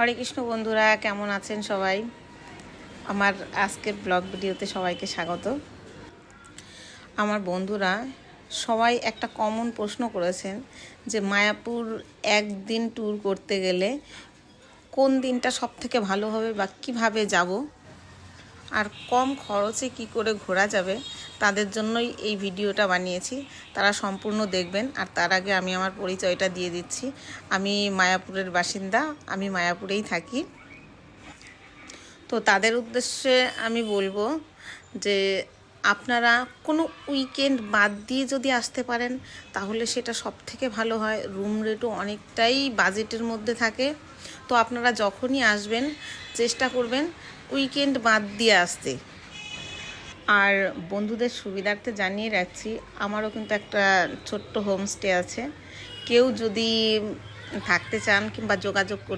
হরে কৃষ্ণ বন্ধুরা, কেমন আছেন সবাই? আমার আজকের ব্লগ ভিডিওতে সবাইকে স্বাগত। আমার বন্ধুরা সবাই একটা কমন প্রশ্ন করেছেন যে মায়াপুর একদিন ট্যুর করতে গেলে কোন দিনটা সব থেকে ভালো হবে বা কীভাবে যাব আর কম খরচে কি করে ঘোরা যাবে, তাদের জন্যই এই ভিডিওটা বানিয়েছি। তারা সম্পূর্ণ দেখবেন। আর তার আগে আমি আমার পরিচয়টা দিয়ে দিচ্ছি। আমি মায়াপুরের বাসিন্দা, আমি মায়াপুরেই থাকি। তো তাদের উদ্দেশ্যে আমি বলবো যে আপনারা কোনো উইকেন্ড বাদ দিয়ে যদি আসতে পারেন তাহলে সেটা সব থেকে ভালো হয়। রুম রেটও অনেকটাই বাজেটের মধ্যে থাকে। তো আপনারা যখনই আসবেন চেষ্টা করবেন উইকেন্ড বাদ দিয়ে আসতে। আর বন্ধুদের সুবিধার্থে জানিয়ে রাখছি, আমারও কিন্তু একটা ছোট্ট হোমস্টে আছে। কেউ যদি থাকতে চান কিংবা যোগাযোগ